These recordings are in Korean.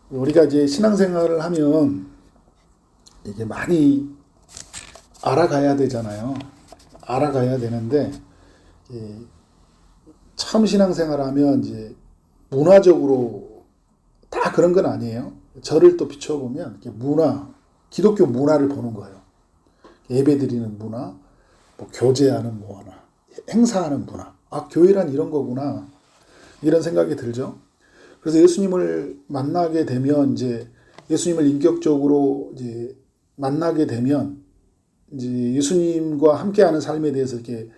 우리가 이제 신앙생활을 하면 이게 많이 알아가야 되잖아요. 알아가야 되는데, 처음 신앙생활 하면 이제 문화적으로 다 그런 건 아니에요. 저를 또 비춰보면 기독교 문화를 보는 거예요. 예배 드리는 문화, 뭐 교제하는 문화, 행사하는 문화. 아, 교회란 이런 거구나. 이런 생각이 들죠. 그래서 예수님을 만나게 되면 이제 예수님을 인격적으로 이제 만나게 되면 이제 예수님과 함께하는 삶에 대해서 이렇게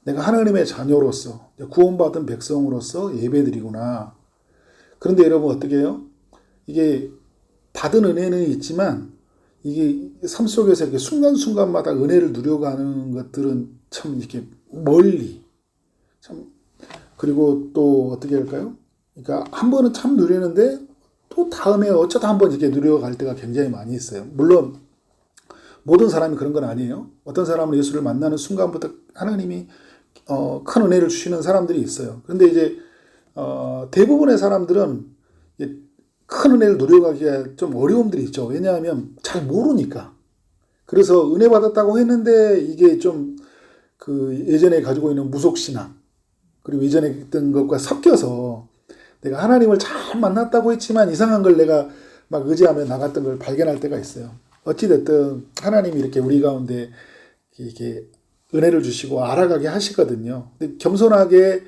내가 하나님의 자녀로서 구원받은 백성으로서 예배드리구나. 그런데 여러분 어떻게 해요? 이게 받은 은혜는 있지만 이게 삶 속에서 이렇게 순간순간마다 은혜를 누려가는 것들은 참 이렇게 멀리 참 그리고 또 어떻게 할까요? 그러니까 한 번은 참 누리는데 또 다음에 어쩌다 한 번 이렇게 누려갈 때가 굉장히 많이 있어요. 물론 모든 사람이 그런 건 아니에요. 어떤 사람은 예수를 만나는 순간부터 하나님이 큰 은혜를 주시는 사람들이 있어요. 그런데 이제 대부분의 사람들은 큰 은혜를 누려가기가 좀 어려움들이 있죠. 왜냐하면 잘 모르니까. 그래서 은혜 받았다고 했는데 이게 좀 그 예전에 가지고 있는 무속신앙 그리고 예전에 있던 것과 섞여서 내가 하나님을 잘 만났다고 했지만 이상한 걸 내가 막 의지하며 나갔던 걸 발견할 때가 있어요. 어찌됐든 하나님이 이렇게 우리 가운데 이렇게 은혜를 주시고 알아가게 하시거든요. 근데 겸손하게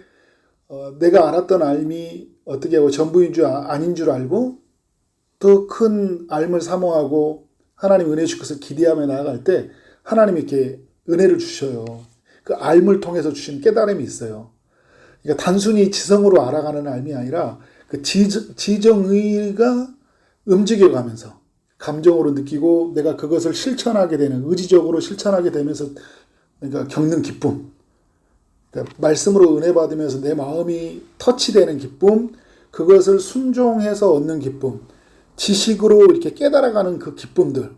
내가 알았던 알미 어떻게 하고 전부인 줄 아닌 줄 알고 더 큰 알을 사모하고 하나님 은혜 주실 것을 기대하며 나아갈 때 하나님이 이렇게 은혜를 주셔요. 그 알을 통해서 주신 깨달음이 있어요. 그러니까 단순히 지성으로 알아가는 알이 아니라 그 지정의가 움직여가면서 감정으로 느끼고 내가 그것을 실천하게 되는 의지적으로 실천하게 되면서 그러니까 겪는 기쁨. 그러니까 말씀으로 은혜 받으면서 내 마음이 터치되는 기쁨, 그것을 순종해서 얻는 기쁨, 지식으로 이렇게 깨달아가는 그 기쁨들,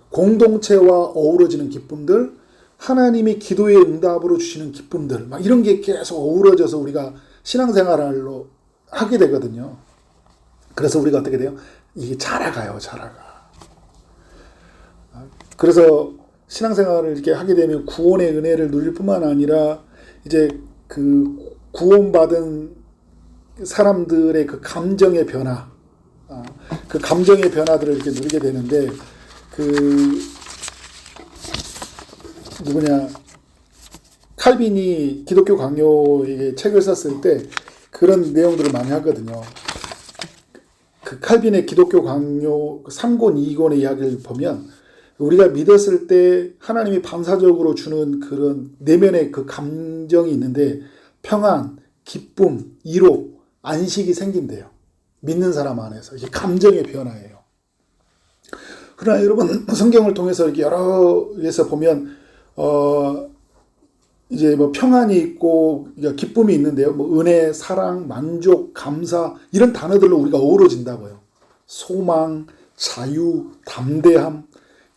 공동체와 어우러지는 기쁨들, 하나님이 기도의 응답으로 주시는 기쁨들, 막 이런 게 계속 어우러져서 우리가 신앙생활로 하게 되거든요. 그래서 우리가 어떻게 돼요? 이게 자라가요. 그래서 신앙생활을 이렇게 하게 되면 구원의 은혜를 누릴 뿐만 아니라 이제 그 구원받은 사람들의 그 감정의 변화, 그 감정의 변화들을 이렇게 누리게 되는데 칼빈이 기독교 강요의 책을 썼을 때 그런 내용들을 많이 하거든요. 그 칼빈의 기독교 강요 3권, 2권의 이야기를 보면 우리가 믿었을 때 하나님이 반사적으로 주는 그런 내면의 그 감정이 있는데 평안, 기쁨, 이로, 안식이 생긴대요. 믿는 사람 안에서. 이게 감정의 변화예요. 그러나 여러분 성경을 통해서 이렇게 여러 에서 보면 이제 뭐 평안이 있고 기쁨이 있는데요. 뭐 은혜, 사랑, 만족, 감사 이런 단어들로 우리가 어우러진다고요. 소망, 자유, 담대함,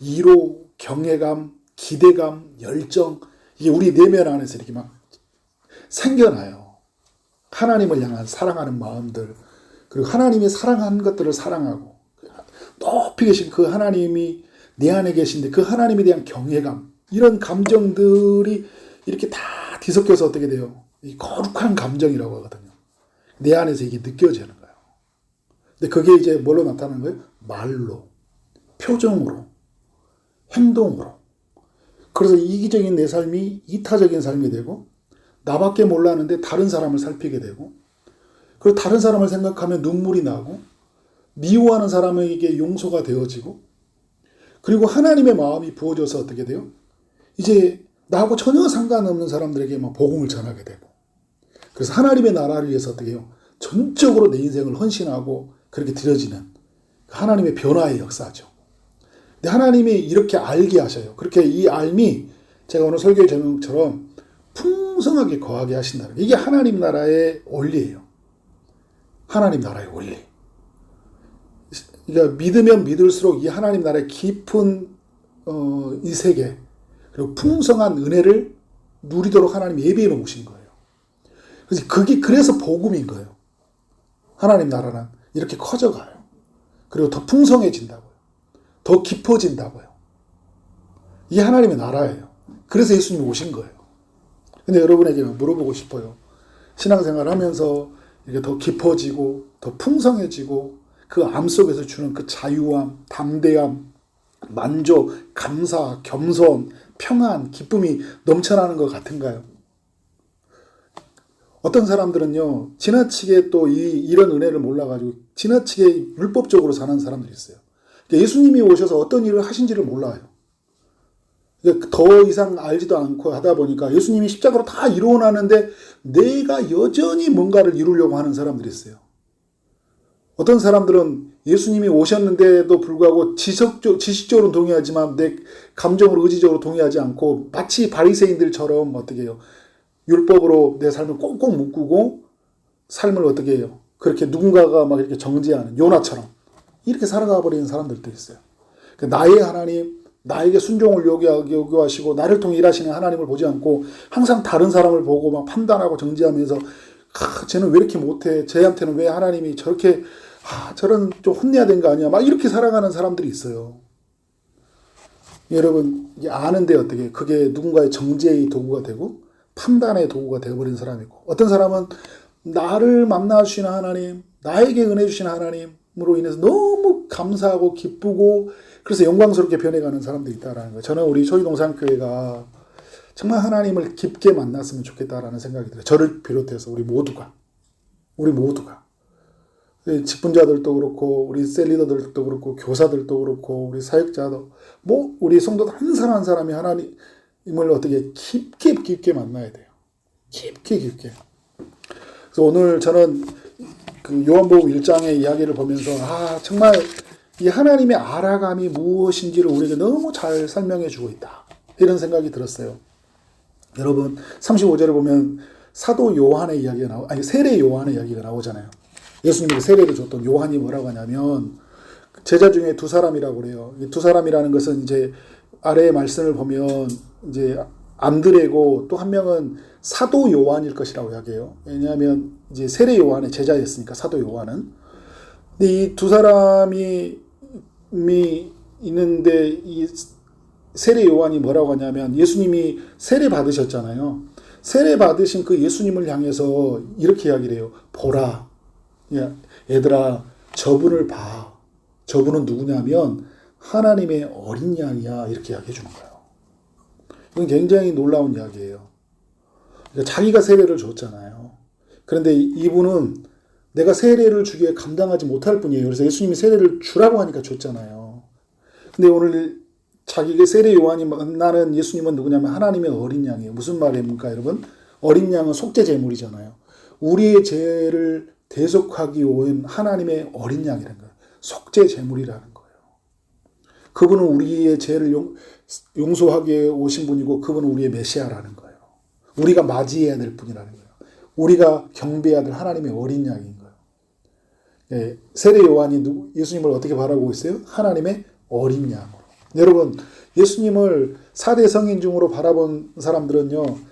이로, 경외감, 기대감, 열정 이게 우리 내면 안에서 이렇게 막 생겨나요. 하나님을 향한 사랑하는 마음들 그리고 하나님이 사랑한 것들을 사랑하고 높이 계신 그 하나님이 내 안에 계신데 그 하나님에 대한 경외감 이런 감정들이 이렇게 다 뒤섞여서 어떻게 돼요? 이 거룩한 감정이라고 하거든요. 내 안에서 이게 느껴지는 거예요. 근데 그게 이제 뭘로 나타나는 거예요? 말로, 표정으로, 행동으로. 그래서 이기적인 내 삶이 이타적인 삶이 되고 나밖에 몰랐는데 다른 사람을 살피게 되고 그리고 다른 사람을 생각하면 눈물이 나고 미워하는 사람에게 용서가 되어지고 그리고 하나님의 마음이 부어져서 어떻게 돼요? 이제 나하고 전혀 상관없는 사람들에게 막 복음을 전하게 되고 그래서 하나님의 나라를 위해서 어떻게 해요? 전적으로 내 인생을 헌신하고 그렇게 드려지는 하나님의 변화의 역사죠. 근데 하나님이 이렇게 알게 하셔요. 그렇게 이 알미 제가 오늘 설교의 제목처럼 풍성하게 거하게 하신다는 이게 하나님 나라의 원리예요. 하나님 나라의 원리. 그러니까 믿으면 믿을수록 이 하나님 나라의 깊은 이 세계 그리고 풍성한 은혜를 누리도록 하나님이 예비해 놓으신 거예요. 그래서 그게 그래서 복음인 거예요. 하나님 나라는 이렇게 커져가요. 그리고 더 풍성해진다고요. 더 깊어진다고요. 이게 하나님의 나라예요. 그래서 예수님이 오신 거예요. 근데 여러분에게 물어보고 싶어요. 신앙생활 하면서 이게 더 깊어지고 더 풍성해지고 그 암 속에서 주는 그 자유함, 담대함, 만족, 감사, 겸손, 평안, 기쁨이 넘쳐나는 것 같은가요? 어떤 사람들은요, 지나치게 또 이런 은혜를 몰라가지고 지나치게 율법적으로 사는 사람들이 있어요. 예수님이 오셔서 어떤 일을 하신지를 몰라요. 더 이상 알지도 않고 하다 보니까 예수님이 십자가로 다 이루어 놨는데 내가 여전히 뭔가를 이루려고 하는 사람들이 있어요. 어떤 사람들은 예수님이 오셨는데도 불구하고 지식적으로 동의하지만 내 감정으로 의지적으로 동의하지 않고 마치 바리새인들처럼 어떻게 해요? 율법으로 내 삶을 꽁꽁 묶고 삶을 어떻게 해요? 그렇게 누군가가 막 이렇게 정죄하는 요나처럼 이렇게 살아가 버리는 사람들도 있어요. 나의 하나님, 나에게 순종을 요구하시고 나를 통해 일하시는 하나님을 보지 않고 항상 다른 사람을 보고 막 판단하고 정죄하면서 쟤는 왜 이렇게 못해? 쟤한테는 왜 하나님이 저렇게 저런 좀 혼내야 되는 거 아니야? 막 이렇게 살아가는 사람들이 있어요. 여러분 아는데 어떻게 그게 누군가의 정죄의 도구가 되고 판단의 도구가 되어버린 사람이 있고 어떤 사람은 나를 만나주시는 하나님, 나에게 은혜 주시는 하나님으로 인해서 너무 감사하고 기쁘고 그래서 영광스럽게 변해가는 사람들이 있다라는 거예요. 저는 우리 소희동산교회가 정말 하나님을 깊게 만났으면 좋겠다라는 생각이 들어요. 저를 비롯해서 우리 모두가 직분자들도 그렇고 우리 셀리더들도 그렇고 교사들도 그렇고 우리 사역자도 우리 성도들 한 사람 한 사람이 하나님을 어떻게 깊게 만나야 돼요. 깊게. 그래서 오늘 저는 그 요한복음 1장의 이야기를 보면서 정말 이 하나님의 알아감이 무엇인지를 우리에게 너무 잘 설명해 주고 있다. 이런 생각이 들었어요. 여러분 35절에 보면 사도 요한의 이야기가 세례 요한의 이야기가 나오잖아요. 예수님이 세례를 줬던 요한이 뭐라고 하냐면 제자 중에 두 사람이라고 그래요. 이 두 사람이라는 것은 이제 아래의 말씀을 보면 이제 안드레고 또 한 명은 사도 요한일 것이라고 이야기해요. 왜냐하면 이제 세례 요한의 제자였으니까 사도 요한은. 근데 이 두 사람이 있는데 이 세례 요한이 뭐라고 하냐면 예수님이 세례 받으셨잖아요. 세례 받으신 그 예수님을 향해서 이렇게 이야기를 해요. 보라. 야, 얘들아 저분을 봐. 저분은 누구냐면 하나님의 어린 양이야. 이렇게 이야기해 주는 거예요. 이건 굉장히 놀라운 이야기예요. 그러니까 자기가 세례를 줬잖아요. 그런데 이분은 내가 세례를 주기에 감당하지 못할 뿐이에요. 그래서 예수님이 세례를 주라고 하니까 줬잖아요. 근데 오늘 자기가 세례 요한이 만나는 예수님은 누구냐면 하나님의 어린 양이에요. 무슨 말입니까 여러분? 어린 양은 속죄 제물이잖아요. 우리의 죄를 대속하기 온 하나님의 어린 양이라는 거예요. 속죄 제물이라는 거예요. 그분은 우리의 죄를 용서하기 오신 분이고 그분은 우리의 메시아라는 거예요. 우리가 맞이해야 될 분이라는 거예요. 우리가 경배해야 될 하나님의 어린 양인 거예요. 네, 세례 요한이 예수님을 어떻게 바라보고 있어요? 하나님의 어린 양으로. 여러분 예수님을 4대 성인 중으로 바라본 사람들은요.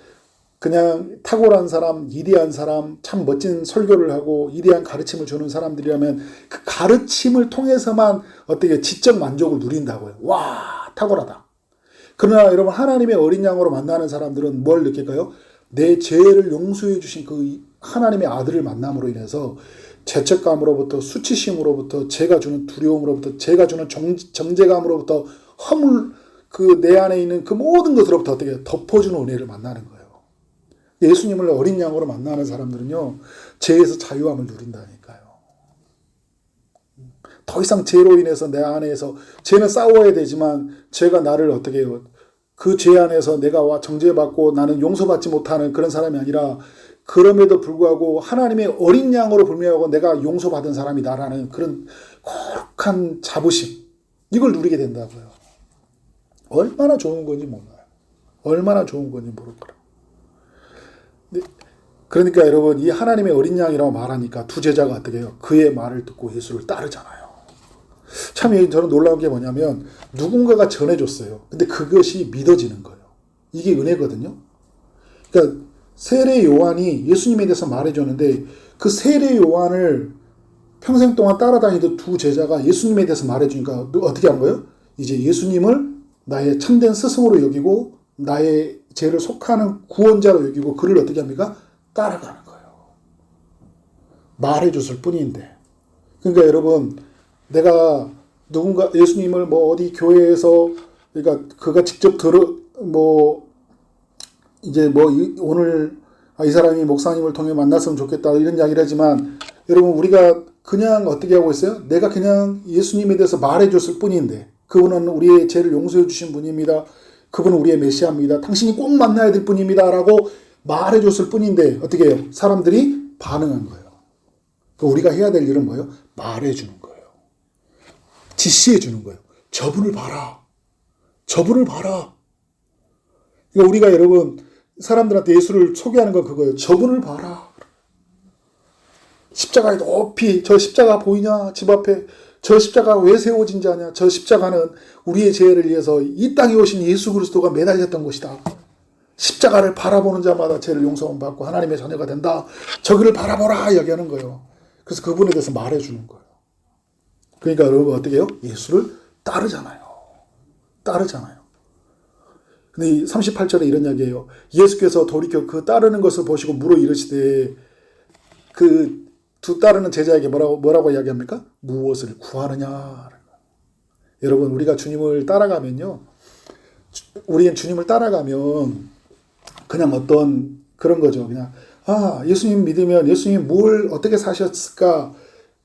그냥 탁월한 사람, 위대한 사람, 참 멋진 설교를 하고 위대한 가르침을 주는 사람들이라면 그 가르침을 통해서만 어떻게 지적 만족을 누린다고요. 와, 탁월하다. 그러나 여러분 하나님의 어린 양으로 만나는 사람들은 뭘 느낄까요? 내 죄를 용서해 주신 그 하나님의 아들을 만남으로 인해서 죄책감으로부터 수치심으로부터 제가 주는 두려움으로부터 제가 주는 정죄감으로부터 허물 그 내 안에 있는 그 모든 것으로부터 어떻게 덮어주는 은혜를 만나는 거예요. 예수님을 어린 양으로 만나는 사람들은요. 죄에서 자유함을 누린다니까요. 더 이상 죄로 인해서 내 안에서 죄는 싸워야 되지만 죄가 나를 어떻게 해요. 그 죄 안에서 내가 정죄받고 나는 용서받지 못하는 그런 사람이 아니라 그럼에도 불구하고 하나님의 어린 양으로 불명하고 내가 용서받은 사람이다라는 그런 거룩한 자부심 이걸 누리게 된다고요. 얼마나 좋은 건지 몰라요. 얼마나 좋은 건지 모를 거라고. 그러니까 여러분 이 하나님의 어린 양이라고 말하니까 두 제자가 어떻게 해요? 그의 말을 듣고 예수를 따르잖아요. 참 저는 놀라운 게 뭐냐면 누군가가 전해줬어요. 근데 그것이 믿어지는 거예요. 이게 은혜거든요. 그러니까 세례 요한이 예수님에 대해서 말해줬는데 그 세례 요한을 평생 동안 따라다니던 두 제자가 예수님에 대해서 말해주니까 어떻게 한 거예요? 이제 예수님을 나의 참된 스승으로 여기고 나의 죄를 속하는 구원자로 여기고 그를 어떻게 합니까? 따라가는 거예요. 말해줬을 뿐인데. 그러니까 여러분, 내가 누군가 예수님을 뭐 어디 교회에서 그러니까 그가 직접 이제 오늘 이 사람이 목사님을 통해 만났으면 좋겠다 이런 이야기를 하지만 여러분 우리가 그냥 어떻게 하고 있어요? 내가 그냥 예수님에 대해서 말해줬을 뿐인데 그분은 우리의 죄를 용서해 주신 분입니다. 그분은 우리의 메시아입니다. 당신이 꼭 만나야 될 분입니다. 라고 말해줬을 뿐인데 어떻게 해요? 사람들이 반응한 거예요. 우리가 해야 될 일은 뭐예요? 말해주는 거예요. 지시해주는 거예요. 저분을 봐라. 저분을 봐라. 그러니까 우리가 여러분 사람들한테 예수를 소개하는 건 그거예요. 저분을 봐라. 십자가에 높이 저 십자가 보이냐? 집 앞에 저 십자가가 왜 세워진지 아냐? 저 십자가는 우리의 죄를 위해서 이 땅에 오신 예수 그리스도가 매달렸던 것이다. 십자가를 바라보는 자마다 죄를 용서함 받고 하나님의 자녀가 된다. 저기를 바라보라 이야기하는 거예요. 그래서 그분에 대해서 말해주는 거예요. 그러니까 여러분 어떻게 해요? 예수를 따르잖아요. 따르잖아요. 근데 이 38절에 이런 이야기예요. 예수께서 돌이켜 그 따르는 것을 보시고 물어 이르시되 그 두 따르는 제자에게 뭐라고 이야기합니까? 무엇을 구하느냐. 여러분 우리가 주님을 따라가면요. 우리는 주님을 따라가면 그냥 어떤 그런 거죠. 그냥 예수님 믿으면 예수님 뭘 어떻게 사셨을까?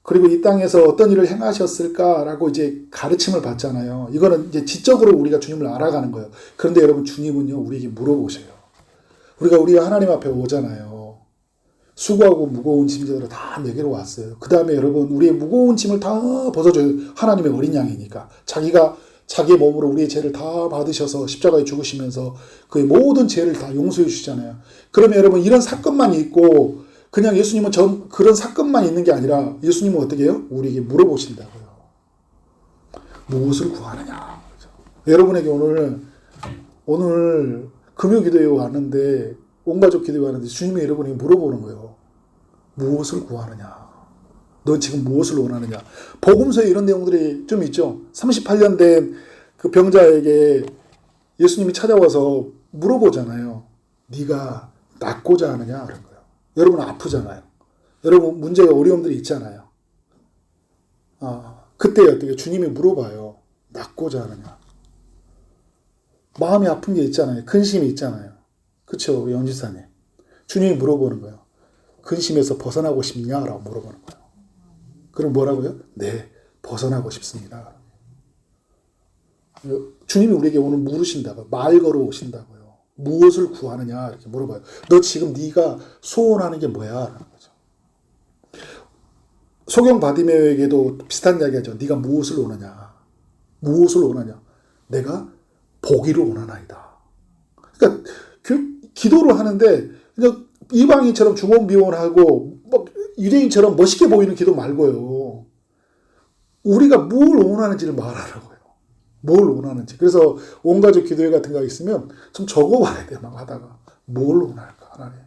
그리고 이 땅에서 어떤 일을 행하셨을까라고 이제 가르침을 받잖아요. 이거는 이제 지적으로 우리가 주님을 알아가는 거예요. 그런데 여러분 주님은요 우리에게 물어보세요. 우리가 하나님 앞에 오잖아요. 수고하고 무거운 짐들을 다 내게로 왔어요. 그 다음에 여러분 우리의 무거운 짐을 다 벗어줘요. 하나님의 어린 양이니까. 자기가 자기의 몸으로 우리의 죄를 다 받으셔서 십자가에 죽으시면서 그의 모든 죄를 다 용서해 주시잖아요. 그러면 여러분 이런 사건만 있고 그냥 예수님은 그런 사건만 있는 게 아니라 예수님은 어떻게 해요? 우리에게 물어보신다고요. 무엇을 구하느냐. 여러분에게 오늘 금요기도에 왔는데 온가족 기도에 왔는데 주님이 여러분에게 물어보는 거예요. 무엇을 구하느냐. 너 지금 무엇을 원하느냐. 복음서에 이런 내용들이 좀 있죠. 38년 된 그 병자에게 예수님이 찾아와서 물어보잖아요. 네가 낫고자 하느냐 그런 거예요. 여러분 아프잖아요. 여러분 문제가 어려움들이 있잖아요. 그때 어떻게 주님이 물어봐요. 낫고자 하느냐. 마음이 아픈 게 있잖아요. 근심이 있잖아요. 그렇죠, 영지사님. 주님이 물어보는 거예요. 근심에서 벗어나고 싶냐라고 물어보는 거예요. 그럼 뭐라고요? 네, 벗어나고 싶습니다. 주님이 우리에게 오늘 물으신다고요. 말 걸어오신다고요. 무엇을 구하느냐 이렇게 물어봐요. 너 지금 네가 소원하는 게 뭐야? 라는 거죠. 소경 바디메오에게도 비슷한 이야기 하죠. 네가 무엇을 원하냐? 무엇을 원하냐? 내가 보기를 원하나이다. 그러니까 기도를 하는데 그냥 이방인처럼 주먹미원하고 유대인처럼 멋있게 보이는 기도 말고요. 우리가 뭘 원하는지를 말하라고요. 뭘 원하는지. 그래서 온가족 기도회 같은 거 있으면 좀 적어봐야 돼. 막 하다가. 뭘 원할까 하나님.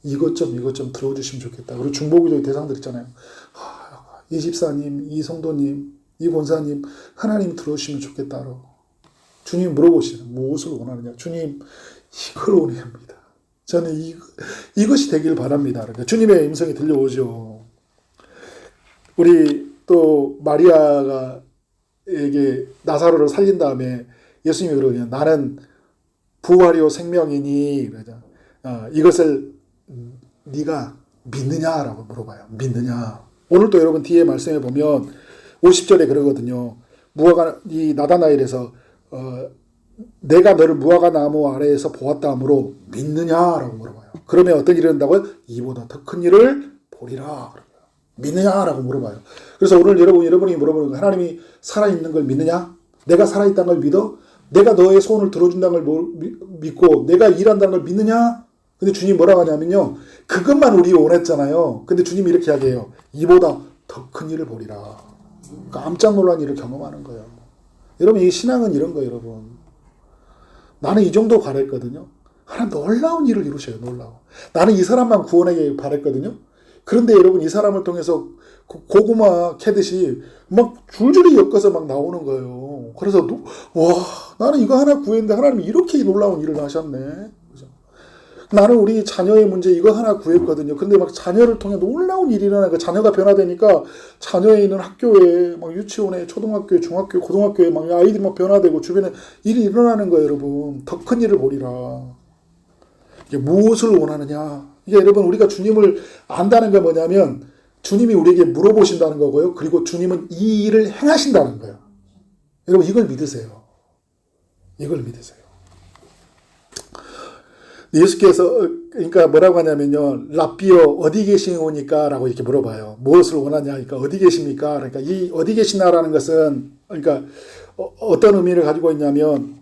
이것 좀 들어주시면 좋겠다. 그리고 중보기도의 대상들 있잖아요. 이 집사님, 이 성도님, 이 권사님 하나님 들어주시면 좋겠다. 주님 물어보시는 무엇을 원하느냐. 주님 이걸 원합니다. 저는 이것이 되길 바랍니다. 그러니까 주님의 음성이 들려오죠. 우리 또 마리아가 에게 나사로를 살린 다음에 예수님이 그러거든요. 나는 부활이요 생명이니 이것을 네가 믿느냐라고 물어봐요. 믿느냐. 오늘 또 여러분 뒤에 말씀해 보면 50절에 그러거든요. 이 나다나엘에서 내가 너를 무화과 나무 아래에서 보았다 하므로 믿느냐라고 물어봐요. 그러면 어떤 일을 한다고요? 이보다 더 큰 일을 보리라. 믿느냐라고 물어봐요. 그래서 오늘 여러분이 물어보는 거예요. 하나님이 살아있는 걸 믿느냐? 내가 살아있다는 걸 믿어? 내가 너의 소원을 들어준다는 걸 믿고 내가 일한다는 걸 믿느냐? 근데 주님이 뭐라고 하냐면요. 그것만 우리 원했잖아요. 근데 주님이 이렇게 이야기해요. 이보다 더 큰 일을 보리라. 깜짝 놀란 일을 경험하는 거예요. 여러분 이 신앙은 이런 거예요. 여러분. 나는 이 정도 바랬거든요. 하나님 놀라운 일을 이루셔요. 놀라워. 나는 이 사람만 구원하게 바랬거든요. 그런데 여러분 이 사람을 통해서 고구마 캐듯이 막 줄줄이 엮어서 막 나오는 거예요. 그래서 와, 나는 이거 하나 구했는데 하나님이 이렇게 놀라운 일을 하셨네. 그죠? 나는 우리 자녀의 문제 이거 하나 구했거든요. 근데 막 자녀를 통해 놀라운 일이 일어나니까 자녀가 변화되니까 자녀에 있는 학교에 막 유치원에 초등학교에 중학교에 고등학교에 막 아이들이 막 변화되고 주변에 일이 일어나는 거예요, 여러분. 더 큰 일을 보리라. 이게 무엇을 원하느냐? 이게 여러분 우리가 주님을 안다는 게 뭐냐면 주님이 우리에게 물어보신다는 거고요. 그리고 주님은 이 일을 행하신다는 거예요. 여러분 이걸 믿으세요. 이걸 믿으세요. 예수께서 그러니까 뭐라고 하냐면요. 랍비여 어디 계시오니까 라고 이렇게 물어봐요. 무엇을 원하냐? 그러니까 어디 계십니까? 그러니까 이 어디 계시나라는 것은 그러니까 어떤 의미를 가지고 있냐면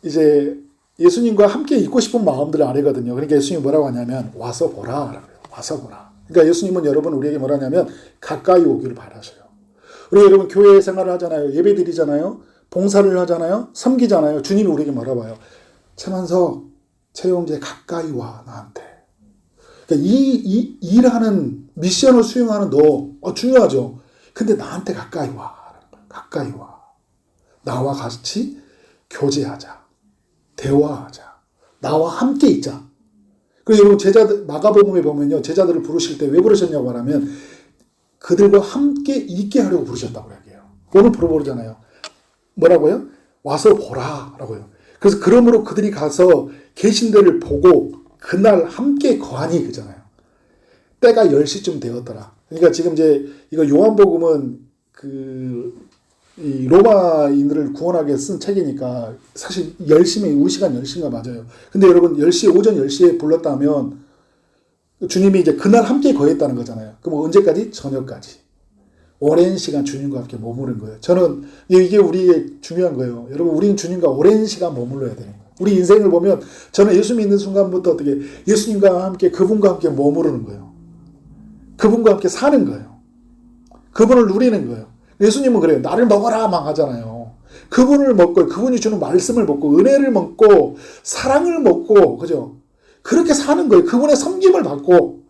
이제 예수님과 함께 있고 싶은 마음들을 아뢰거든요. 그러니까 예수님이 뭐라고 하냐면 와서 보라. 와서 보라. 그러니까 예수님은 여러분 우리에게 뭐라냐면 가까이 오기를 바라셔요. 우리 여러분 교회 생활을 하잖아요. 예배 드리잖아요. 봉사를 하잖아요. 섬기잖아요. 주님이 우리에게 뭐라고 해요. 최만석, 최용재 가까이 와 나한테. 그러니까 이 일하는 미션을 수행하는 너 중요하죠. 근데 나한테 가까이 와. 가까이 와. 나와 같이 교제하자. 대화하자. 나와 함께 있자. 그리고 여러분 제자들 마가복음에 보면요. 제자들을 부르실 때 왜 부르셨냐고 하면 그들과 함께 있게 하려고 부르셨다고 얘기해요. 오늘 부르잖아요. 뭐라고요? 와서 보라라고요. 그래서 그러므로 그들이 가서 계신 데를 보고 그날 함께 거하니 그잖아요. 때가 10시쯤 되었더라. 그러니까 지금 이제 이거 요한복음은 이 로마인들을 구원하게 쓴 책이니까 사실 10시면 우리 시간 10시인가 맞아요. 근데 여러분 10시 오전 10시에 불렀다면 주님이 이제 그날 함께 거했다는 거잖아요. 그럼 언제까지? 저녁까지. 오랜 시간 주님과 함께 머무른 거예요. 저는 이게 우리의 중요한 거예요. 여러분 우리는 주님과 오랜 시간 머물러야 되는 거예요. 우리 인생을 보면 저는 예수 믿는 순간부터 어떻게 예수님과 함께 그분과 함께 머무르는 거예요. 그분과 함께 사는 거예요. 그분을 누리는 거예요. 예수님은 그래요. 나를 먹어라 막 하잖아요. 그분을 먹고 그분이 주는 말씀을 먹고 은혜를 먹고 사랑을 먹고 그죠? 그렇게 사는 거예요. 그분의 섬김을 받고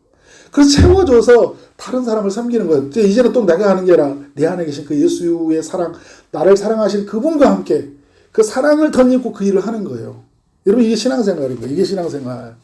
그래서 채워줘서 다른 사람을 섬기는 거예요. 이제는 또 내가 하는 게 아니라 내 안에 계신 그 예수의 사랑 나를 사랑하신 그분과 함께 그 사랑을 덧입고 그 일을 하는 거예요. 여러분 이게 신앙생활이고 이게 신앙생활.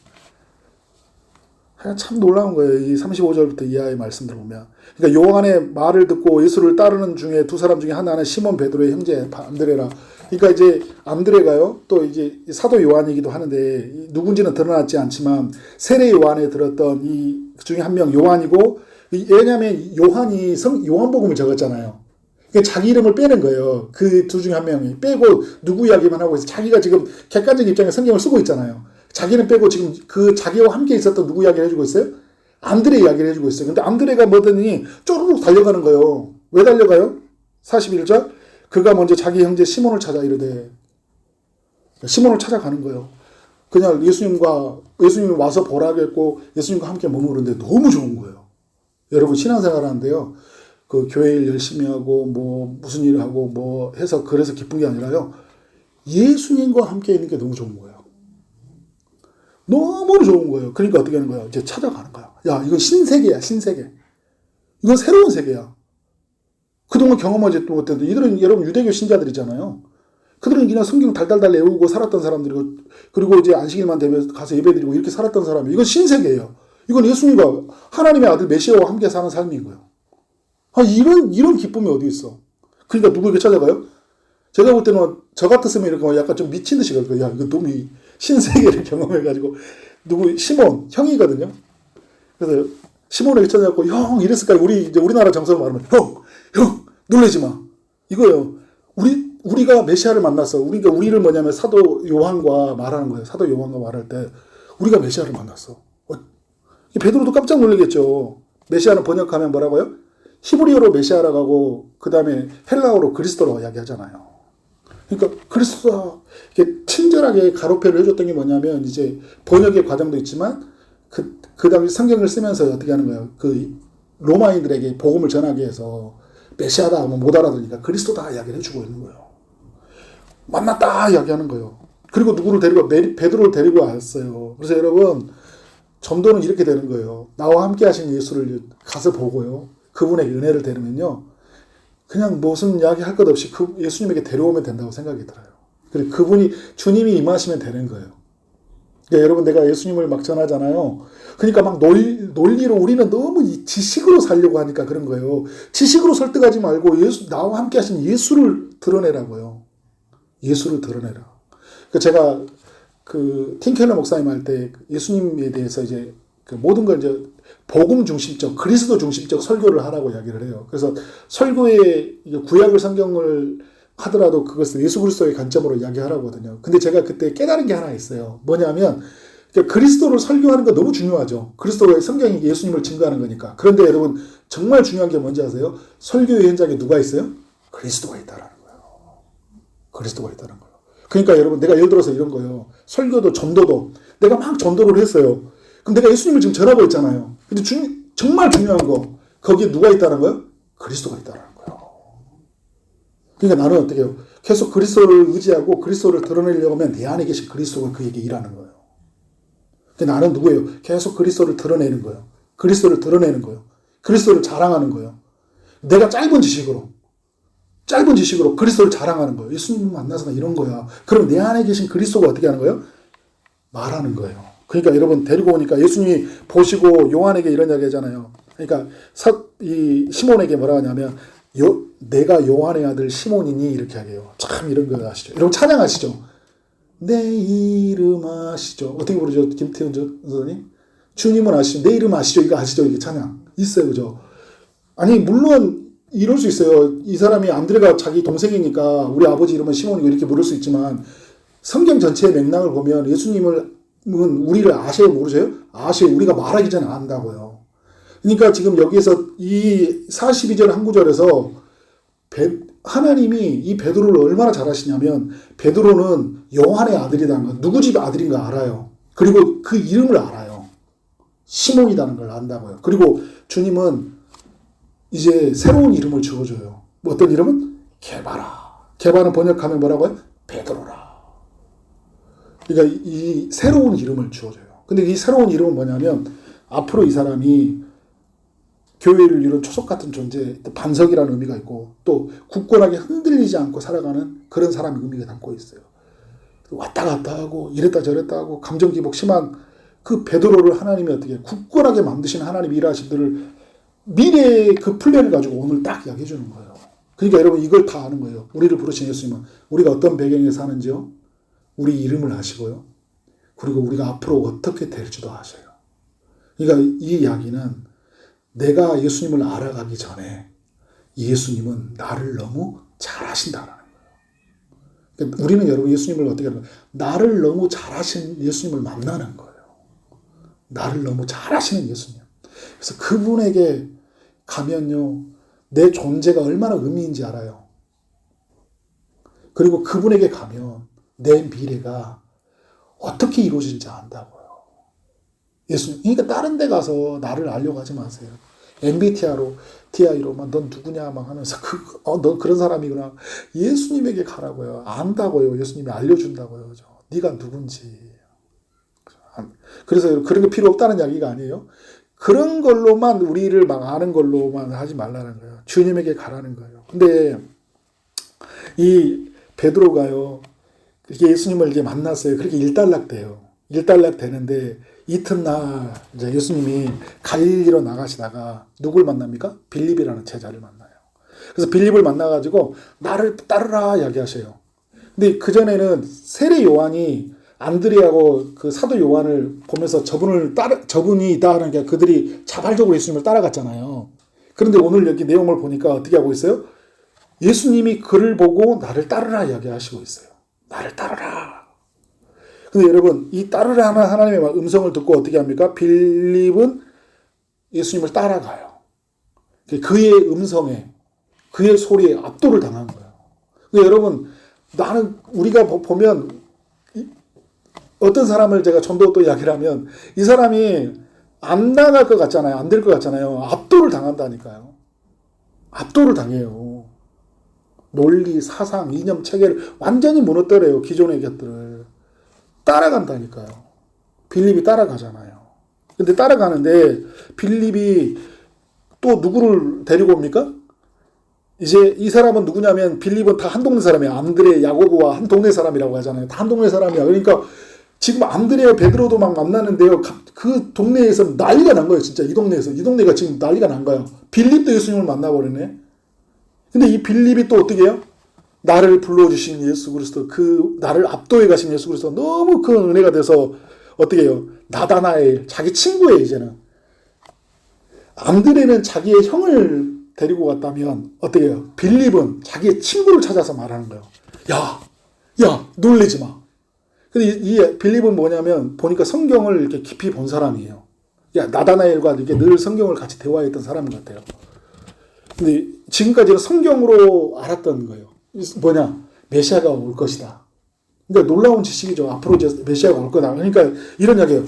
참 놀라운 거예요. 이 35절부터 이하의 말씀들 보면. 그러니까 요한의 말을 듣고 예수를 따르는 중에 두 사람 중에 하나는 시몬 베드로의 형제 안드레라. 그러니까 이제 안드레가요. 또 이제 사도 요한이기도 하는데 누군지는 드러났지 않지만 세례 요한에 들었던 이 중에 한 명 요한이고 왜냐하면 요한이 요한복음을 적었잖아요. 그러니까 자기 이름을 빼는 거예요. 그 둘 중에 한 명이 빼고 누구 이야기만 하고 있어요. 자기가 지금 객관적 입장에 성경을 쓰고 있잖아요. 자기는 빼고 지금 그 자기와 함께 있었던 누구 이야기를 해주고 있어요? 안드레 이야기를 해주고 있어요. 근데 안드레가 뭐더니 쪼르륵 달려가는 거예요. 왜 달려가요? 41절 그가 먼저 자기 형제 시몬을 찾아 이르되 시몬을 찾아가는 거예요. 그냥 예수님이 와서 보라겠고 예수님과 함께 머무르는데 너무 좋은 거예요. 여러분 신앙생활 하는데요. 그 교회 일 열심히 하고 뭐 무슨 일을 하고 뭐 해서 그래서 기쁜 게 아니라요. 예수님과 함께 있는 게 너무 좋은 거예요. 너무 좋은 거예요. 그러니까 어떻게 하는 거야? 이제 찾아가는 거야. 야, 이건 신세계야, 신세계. 이건 새로운 세계야. 그동안 경험하지 못했는데, 이들은 여러분 유대교 신자들이잖아요. 그들은 그냥 성경 달달달 외우고 살았던 사람들이고, 그리고 이제 안식일만 되면 가서 예배드리고 이렇게 살았던 사람이 이건 신세계예요. 이건 예수님과 하나님의 아들 메시아와 함께 사는 삶인 거예요. 이런 기쁨이 어디 있어? 그러니까 누구에게 찾아가요? 제가 볼 때는 저 같았으면 이렇게 약간 좀 미친 듯이 갈 거예요. 야, 이거 너무 신세계를 경험해가지고 시몬 형이거든요. 그래서 시몬에게 찾아갖고 형 이랬을까요? 이제 우리나라 정서로 말하면 형 놀라지 마. 이거요. 우리가 메시아를 만났어. 우리를 뭐냐면 사도 요한과 말하는 거예요. 사도 요한과 말할 때 우리가 메시아를 만났어. 베드로도 깜짝 놀라겠죠. 메시아는 번역하면 뭐라고요? 히브리어로 메시아라고 하고 그 다음에 헬라어로 그리스도라고 이야기하잖아요. 그러니까 그리스도가 이렇게 친절하게 가로표를 해줬던 게 뭐냐면 이제 번역의 과정도 있지만 그 당시 성경을 쓰면서 어떻게 하는 거예요? 그 로마인들에게 복음을 전하기 위해서 메시아다 하면 못 알아들으니까 그리스도다 이야기를 해주고 있는 거예요. 만났다 이야기하는 거예요. 그리고 누구를 데리고 베드로를 데리고 왔어요. 그래서 여러분 전도는 이렇게 되는 거예요. 나와 함께 하신 예수를 가서 보고요. 그분에게 은혜를 데리면요. 그냥 무슨 이야기 할 것 없이 그 예수님에게 데려오면 된다고 생각이 들어요. 그리고 그분이, 주님이 임하시면 되는 거예요. 그러니까 여러분, 내가 예수님을 막 전하잖아요. 그러니까 막 논리로 우리는 너무 지식으로 살려고 하니까 그런 거예요. 지식으로 설득하지 말고 나와 함께 하신 예수를 드러내라고요. 예수를 드러내라. 그러니까 제가 틴켈러 목사님 할 때 예수님에 대해서 이제 모든 걸 이제 복음 중심적, 그리스도 중심적 설교를 하라고 이야기를 해요. 그래서 설교에 구약을 성경을 하더라도 그것을 예수 그리스도의 관점으로 이야기하라고 하거든요. 근데 제가 그때 깨달은 게 하나 있어요. 뭐냐면, 그리스도를 설교하는 거 너무 중요하죠. 그리스도의 성경이 예수님을 증거하는 거니까. 그런데 여러분, 정말 중요한 게 뭔지 아세요? 설교의 현장에 누가 있어요? 그리스도가 있다라는 거예요. 그리스도가 있다는 거예요. 그러니까 여러분, 내가 예를 들어서 이런 거예요. 설교도 전도도 내가 막 전도를 했어요. 그럼 내가 예수님을 지금 전하고 있잖아요. 근데 정말 중요한 거, 거기에 누가 있다는 거예요? 그리스도가 있다는 거예요. 그러니까 나는 어떻게 해요? 계속 그리스도를 의지하고 그리스도를 드러내려고 하면 내 안에 계신 그리스도가 그에게 일하는 거예요. 근데 나는 누구예요? 계속 그리스도를 드러내는 거예요. 그리스도를 드러내는 거예요. 그리스도를 자랑하는 거예요. 내가 짧은 지식으로 그리스도를 자랑하는 거예요. 예수님 만나서 이런 거야. 그럼 내 안에 계신 그리스도가 어떻게 하는 거예요? 말하는 거예요. 그러니까 여러분, 데리고 오니까 예수님이 보시고 요한에게 이런 이야기 하잖아요. 그러니까 이 시몬에게 뭐라 하냐면, 내가 요한의 아들 시몬이니, 이렇게 하게요. 참 이런 거 아시죠? 여러분 찬양하시죠? 내 이름 아시죠? 어떻게 부르죠? 김태훈 선생님? 주님은 아시죠? 내 이름 아시죠? 이거 아시죠? 이게 찬양 있어요. 그죠? 아니, 물론 이럴 수 있어요. 이 사람이 안드레가 자기 동생이니까 우리 아버지 이름은 시몬이고 이렇게 물을 수 있지만, 성경 전체의 맥락을 보면 예수님은 우리를 아세요? 모르세요? 아세요. 우리가 말하기 전에 안다고요. 그러니까 지금 여기에서 이 42절 한 구절에서 하나님이 이 베드로를 얼마나 잘 아시냐면, 베드로는 요한의 아들이라는 거, 누구 집 아들인가 알아요. 그리고 그 이름을 알아요. 시몬이라는 걸 안다고요. 그리고 주님은 이제 새로운 이름을 지어줘요. 어떤 이름은? 게바라. 게바는 번역하면 뭐라고요? 베드로라. 그러니까 이 새로운 이름을 지어줘요. 근데 이 새로운 이름은 뭐냐면, 앞으로 이 사람이 교회를 이룬 초석 같은 존재, 반석이라는 의미가 있고, 또 굳건하게 흔들리지 않고 살아가는 그런 사람의 의미가 담고 있어요. 왔다 갔다 하고 이랬다 저랬다 하고 감정 기복 심한 그 베드로를 하나님이 어떻게 굳건하게 만드신 하나님 일하시들을 미래의 그 플랜을 가지고 오늘 딱 이야기해 주는 거예요. 그러니까 여러분, 이걸 다 아는 거예요. 우리를 부르신 예수님은 우리가 어떤 배경에 사는지요, 우리 이름을 아시고요, 그리고 우리가 앞으로 어떻게 될지도 아셔요. 그러니까 이 이야기는 내가 예수님을 알아가기 전에 예수님은 나를 너무 잘 아신다라는 거예요. 그러니까 우리는 여러분, 예수님을 어떻게 하는 거예요? 나를 너무 잘 아신 예수님을 만나는 거예요. 나를 너무 잘 아시는 예수님. 그래서 그분에게 가면요, 내 존재가 얼마나 의미인지 알아요. 그리고 그분에게 가면 내 미래가 어떻게 이루어진지 안다고요. 예수님. 그러니까 다른 데 가서 나를 알려고 하지 마세요. MBTI로, TI로, 넌 누구냐, 막 하면서, 넌 그런 사람이구나. 예수님에게 가라고요. 안다고요. 예수님이 알려준다고요. 네가 누군지. 그래서 그런 게 필요 없다는 이야기가 아니에요. 그런 걸로만, 우리를 막 아는 걸로만 하지 말라는 거예요. 주님에게 가라는 거예요. 근데 이 베드로가요, 그렇게 예수님을 이제 만났어요. 그렇게 일단락돼요. 일단락되는데, 이튿날 이제 예수님이 갈릴리로 나가시다가 누굴 만납니까? 빌립이라는 제자를 만나요. 그래서 빌립을 만나가지고 나를 따르라 이야기하셔요. 근데 그전에는 세례 요한이 안드레하고 그 사도 요한을 보면서 저분이 따르는 게, 그들이 자발적으로 예수님을 따라갔잖아요. 그런데 오늘 여기 내용을 보니까 어떻게 하고 있어요? 예수님이 그를 보고 나를 따르라 이야기하시고 있어요. 나를 따르라. 근데 여러분, 이 따르라는 하나님의 음성을 듣고 어떻게 합니까? 빌립은 예수님을 따라가요. 그의 음성에, 그의 소리에 압도를 당한 거예요. 근데 여러분, 우리가 보면, 어떤 사람을 제가 전도 또 이야기를 하면, 이 사람이 안 나갈 것 같잖아요. 안 될 것 같잖아요. 압도를 당한다니까요. 압도를 당해요. 논리, 사상, 이념, 체계를 완전히 무너뜨려요. 기존의 것들을. 따라간다니까요. 빌립이 따라가잖아요. 근데 따라가는데 빌립이 또 누구를 데리고 옵니까? 이제 이 사람은 누구냐면 빌립은 다 한 동네 사람이야. 안드레, 야고보와 한 동네 사람이라고 하잖아요. 다 한 동네 사람이야. 그러니까 지금 안드레와 베드로도 막 만나는데요. 그 동네에서 난리가 난 거예요. 진짜 이 동네에서. 이 동네가 지금 난리가 난 거예요. 빌립도 예수님을 만나버리네. 근데 이 빌립이 또 어떻게 해요? 나를 불러주신 예수 그리스도, 그 나를 압도해 가신 예수 그리스도 너무 큰 은혜가 돼서 어떻게 해요? 나다나엘, 자기 친구예요. 이제는. 안드레는 자기의 형을 데리고 갔다면 어떻게 해요? 빌립은 자기의 친구를 찾아서 말하는 거예요. 야, 놀리지 마. 근데 이 빌립은 뭐냐면 보니까 성경을 이렇게 깊이 본 사람이에요. 나다나엘과 이렇게 늘 성경을 같이 대화했던 사람 같아요. 근데 지금까지는 성경으로 알았던 거예요. 뭐냐? 메시아가 올 것이다. 그러니까 놀라운 지식이죠. 앞으로 이제 메시아가 올 거다. 그러니까 이런 이야기예요.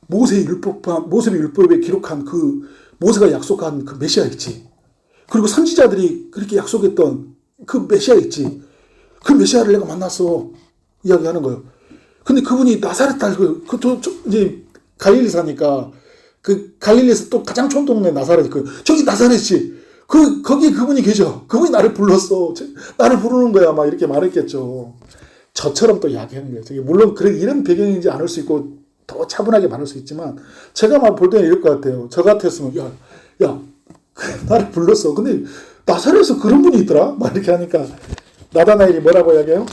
모세의 율법에 기록한 그 모세가 약속한 그 메시아 있지. 그리고 선지자들이 그렇게 약속했던 그 메시아 있지. 그 메시아를 내가 만났어. 이야기하는 거예요. 근데 그분이 나사렛 딸, 이제 갈릴리 사니까 그 갈릴리에서 또 가장 촌 동네 나사렛이 저기 나사렛이 거기 그분이 계셔. 그분이 나를 불렀어. 나를 부르는 거야. 막 이렇게 말했겠죠. 저처럼 또 이야기하는 거예요. 물론 이런 배경인지 않을 수 있고 더 차분하게 말할 수 있지만 제가 막 볼 때는 이럴 것 같아요. 저 같았으면 나를 불렀어. 근데 나사렛에서 그런 분이 있더라. 막 이렇게 하니까 나다나엘이 뭐라고 이야기해요?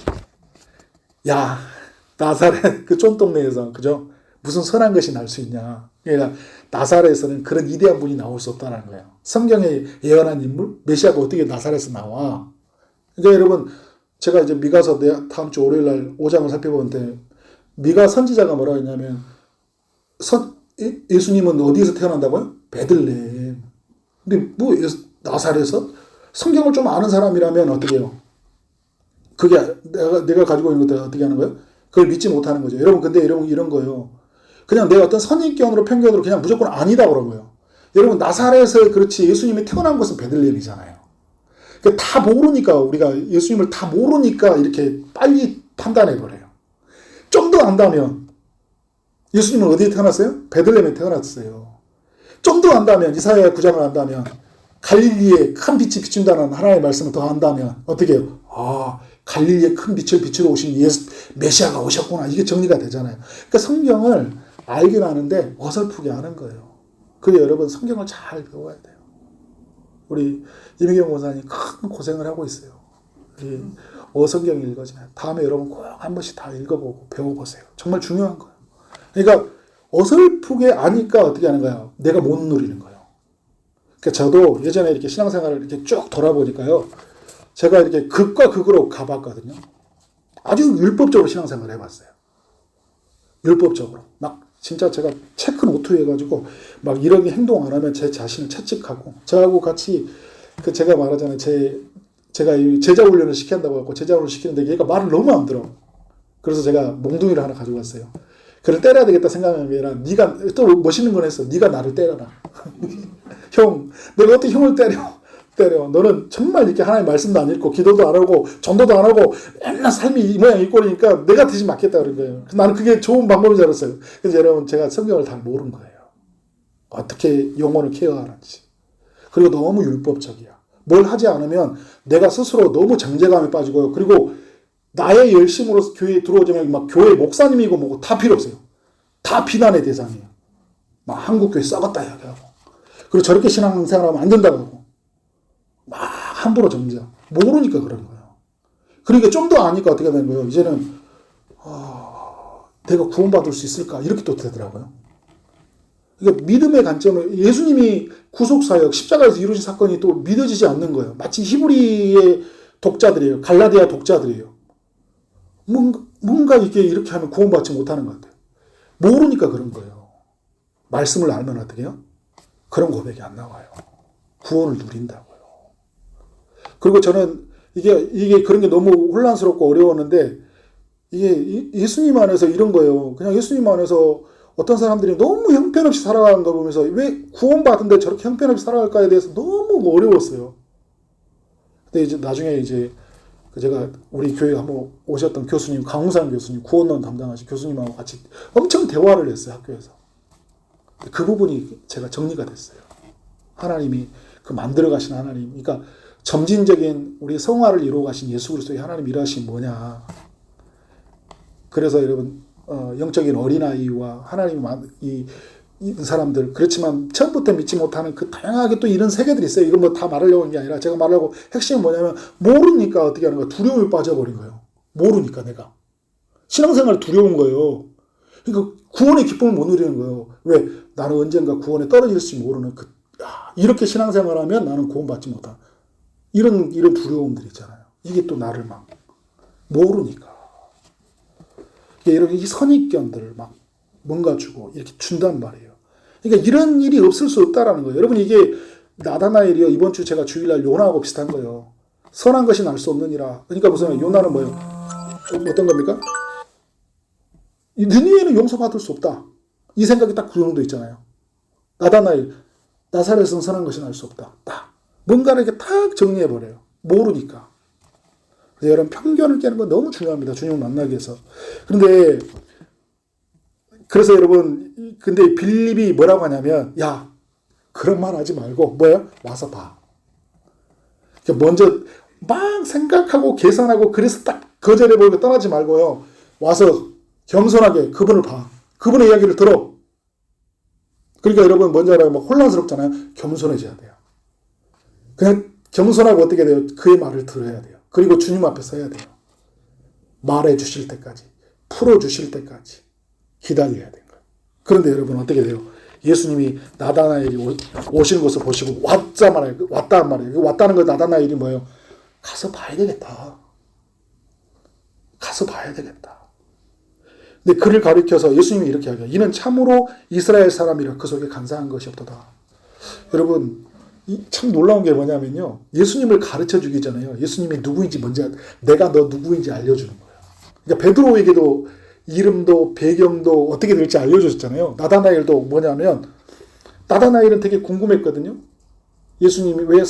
나사렛 그 촌동네에서 그죠? 무슨 선한 것이 날 수 있냐? 그러니까 나사렛에서는 그런 위대한 분이 나올 수 없다는 거예요. 성경에 예언한 인물 메시아가 어떻게 나사렛에서 나와? 그러니까 여러분 제가 이제 미가서 다음 주 월요일 날 5장을 살펴보는데 미가 선지자가 뭐라고 했냐면 예수님은 어디에서 태어난다고요? 베들레헴. 근데 나사렛에서 성경을 좀 아는 사람이라면 어떻게 해요? 그게 내가 가지고 있는 것들 어떻게 하는 거예요? 그걸 믿지 못하는 거죠. 여러분 근데 이런 거예요. 그냥 내가 어떤 선입견으로 편견으로 그냥 무조건 아니다 그런 거예요. 여러분 나사렛에서 그렇지 예수님이 태어난 것은 베들레헴이잖아요. 그러니까 다 모르니까 우리가 예수님을 다 모르니까 이렇게 빨리 판단해 버려요. 좀 더 안다면 예수님은 어디에 태어났어요? 베들레헴에 태어났어요. 좀 더 안다면 이사야 9장을 안다면 갈릴리에 큰 빛이 비춘다는 하나님의 말씀을 더 안다면 어떻게 해요? 갈릴리에 큰 빛을 비추러 오신 메시아가 오셨구나. 이게 정리가 되잖아요. 그러니까 성경을 알긴 아는데 어설프게 아는 거예요. 그래서 여러분 성경을 잘 배워야 돼요. 우리 이미경 목사님 큰 고생을 하고 있어요. 성경 읽어지면 다음에 여러분 꼭 한 번씩 다 읽어보고 배워보세요. 정말 중요한 거예요. 그러니까 어설프게 아니까 어떻게 하는 거예요? 내가 못 누리는 거예요. 그러니까 저도 예전에 이렇게 신앙생활을 이렇게 쭉 돌아보니까요. 제가 이렇게 극과 극으로 가봤거든요. 아주 율법적으로 신앙생활을 해봤어요. 율법적으로. 막 진짜 제가 체크노트 해가지고 막 이런 행동 안 하면 제 자신을 채찍하고 저하고 같이 제가 말하잖아요. 제가 제자 훈련을 시킨다고 하고 제자 훈련을 시키는데 얘가 말을 너무 안 들어. 그래서 제가 몽둥이를 하나 가지고 왔어요. 그를 때려야 되겠다 생각하는 게 아니라 네가 또 멋있는 건 했어. 네가 나를 때려라. 형, 내가 어떻게 형을 때려. 너는 정말 이렇게 하나님 말씀도 안 읽고 기도도 안 하고 전도도 안 하고 맨날 삶이 이 모양 이 꼴이니까 내가 대신 맞겠다 그런 거예요. 그래서 나는 그게 좋은 방법인 줄 알았어요. 그래서 여러분 제가 성경을 다 모르는 거예요. 어떻게 영혼을 케어하는지. 그리고 너무 율법적이야. 뭘 하지 않으면 내가 스스로 너무 정죄감에 빠지고요. 그리고 나의 열심으로 교회에 들어오자면 막 교회 목사님이고 뭐고 다 필요 없어요. 다 비난의 대상이에요. 막 한국교회 썩었다 이야기하고. 그리고 저렇게 신앙생활하면 안 된다고 하고. 막 함부로 정죄. 모르니까 그런 거예요. 그러니까 좀 더 아니까 어떻게 되는 거예요? 이제는 내가 구원받을 수 있을까? 이렇게 또 되더라고요. 그러니까 믿음의 관점을 예수님이 구속사역 십자가에서 이루어진 사건이 또 믿어지지 않는 거예요. 마치 히브리의 독자들이에요. 갈라디아 독자들이에요. 뭔가 이렇게 하면 구원받지 못하는 것 같아요. 모르니까 그런 거예요. 말씀을 알면 어떻게 해요? 그런 고백이 안 나와요. 구원을 누린다고요. 그리고 저는 이게 그런 게 너무 혼란스럽고 어려웠는데 이게 예수님 안에서 이런 거예요. 그냥 예수님 안에서 어떤 사람들이 너무 형편없이 살아가는 거 보면서 왜 구원받은데 저렇게 형편없이 살아갈까에 대해서 너무 어려웠어요. 근데 이제 나중에 제가 우리 교회에 한번 오셨던 교수님, 강웅산 교수님, 구원론 담당하신 교수님하고 같이 엄청 대화를 했어요, 학교에서. 그 부분이 제가 정리가 됐어요. 하나님이 그 만들어 가신 하나님, 그러니까 점진적인 우리 성화를 이루어 가신 예수 그리스도의 하나님 일하신 뭐냐. 그래서 여러분 영적인 어린아이와 하나님이 이 사람들, 그렇지만 처음부터 믿지 못하는 그 다양하게 또 이런 세계들이 있어요. 이건 뭐 다 말하려고 하는 게 아니라 제가 말하려고 핵심은 뭐냐면 모르니까 어떻게 하는 거야. 두려움에 빠져버린 거예요. 모르니까 내가. 신앙생활 두려운 거예요. 그러니까 구원의 기쁨을 못 누리는 거예요. 왜? 나는 언젠가 구원에 떨어질지 모르는 이렇게 신앙생활하면 나는 구원받지 못한 이런 두려움들 있잖아요. 이게 또 나를 막 모르니까. 여러분 이 선입견들을 막 뭔가 주고 이렇게 준단 말이에요. 그러니까 이런 일이 없을 수 없다라는 거예요. 여러분 이게 나다나엘이요. 이번 주 제가 주일날 요나하고 비슷한 거예요. 선한 것이 날 수 없느니라. 그러니까 무슨 요나는 뭐예요? 어떤 겁니까? 느니에는 용서받을 수 없다. 이 생각이 딱 그 정도 있잖아요. 나다나엘, 나사렛은 선한 것이 날 수 없다. 딱 뭔가를 이렇게 탁 정리해버려요. 모르니까. 여러분 편견을 깨는 건 너무 중요합니다. 주님을 만나기 위해서. 그래서 여러분 근데 빌립이 뭐라고 하냐면 야 그런 말 하지 말고 뭐예요? 와서 봐. 먼저 막 생각하고 계산하고 그래서 딱 거절해버리고 떠나지 말고요. 와서 겸손하게 그분을 봐. 그분의 이야기를 들어. 그러니까 여러분 뭔지 알아요? 막 혼란스럽잖아요. 겸손해져야 돼요. 그냥 겸손하고 어떻게 돼요? 그의 말을 들어야 돼요. 그리고 주님 앞에 서야 돼요. 말해 주실 때까지, 풀어 주실 때까지 기다려야 되는 거예요. 그런데 여러분 어떻게 돼요? 예수님이 나다나엘이 오시는 것을 보시고 왔단 말이에요. 왔다는 거 나다나엘이 뭐예요? 가서 봐야 되겠다. 가서 봐야 되겠다. 근데 그를 가리켜서 예수님이 이렇게 하죠. 이는 참으로 이스라엘 사람이라 그 속에 간사한 것이 없도다. 여러분 참 놀라운 게 뭐냐면요. 예수님을 가르쳐 주기 전에요. 예수님이 누구인지 먼저 내가 너 누구인지 알려주는 거예요. 그러니까 베드로에게도 이름도 배경도 어떻게 될지 알려줬잖아요. 나다나엘도 뭐냐면 나다나엘은 되게 궁금했거든요. 예수님이 왜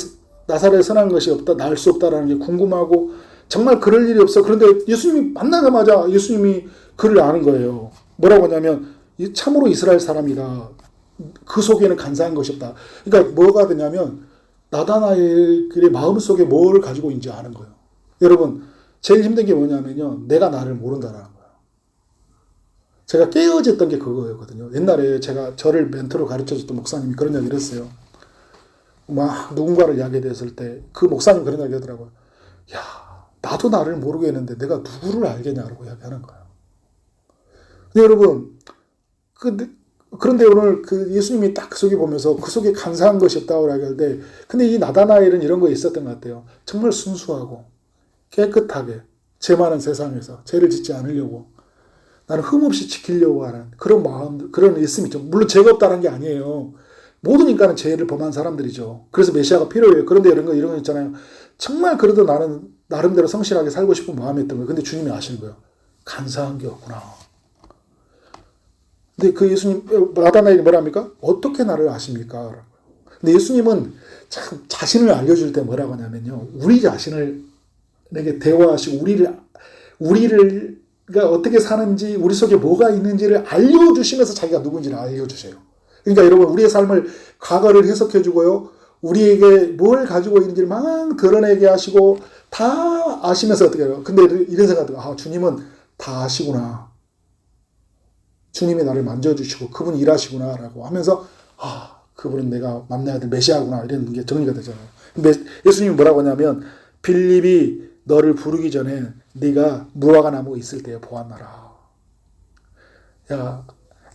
나사렛에 선한 것이 없다, 날 수 없다라는 게 궁금하고 정말 그럴 일이 없어. 그런데 예수님이 만나자마자 예수님이 그를 아는 거예요. 뭐라고 하냐면 참으로 이스라엘 사람이다. 그 속에는 간사한 것이 없다. 그러니까 뭐가 되냐면 나다나엘의 마음속에 뭘 가지고 있는지 아는 거예요. 여러분 제일 힘든 게 뭐냐면요. 내가 나를 모른다라는 거예요. 제가 깨어졌던 게 그거였거든요. 옛날에 제가 저를 멘토로 가르쳐줬던 목사님이 그런 이야기를 했어요. 막 누군가를 이야기했을 때 그 목사님 그런 이야기 하더라고요. 야, 나도 나를 모르겠는데 내가 누구를 알겠냐고 이야기하는 거예요. 근데 여러분, 그런데 오늘 그 예수님이 딱 그 속에 보면서 그 속에 간사한 것이 없다고 이야기할 때, 근데 이 나다나엘은 이런 거 있었던 것 같아요. 정말 순수하고 깨끗하게 죄 많은 세상에서 죄를 짓지 않으려고 나는 흠없이 지키려고 하는 그런 마음, 그런 있음이 있죠. 물론 죄가 없다는 게 아니에요. 모든 인간은 죄를 범한 사람들이죠. 그래서 메시아가 필요해요. 그런데 이런 거 있잖아요. 정말 그래도 나는 나름대로 성실하게 살고 싶은 마음이 있던 거예요. 근데 주님이 아시는 거예요. 간사한 게 없구나. 근데 그 예수님, 나다나엘이 뭐랍니까? 어떻게 나를 아십니까? 근데 예수님은 참 자신을 알려줄 때 뭐라고 하냐면요. 우리 자신을 내게 대화하시고 우리를 어떻게 사는지 우리 속에 뭐가 있는지를 알려주시면서 자기가 누군지를 알려주세요. 그러니까 여러분 우리의 삶을 과거를 해석해주고요. 우리에게 뭘 가지고 있는지를 막 드러내게 하시고 다 아시면서 어떻게 해요. 근데 이런 생각도 주님은 다 아시구나. 주님이 나를 만져주시고 그분이 일하시구나 라고 하면서 그분은 내가 만나야 될 메시아구나 이런 게 정리가 되잖아요. 근데 예수님이 뭐라고 하냐면 빌립이 너를 부르기 전에 네가 무화과 나무 있을 때에 보았나라. 야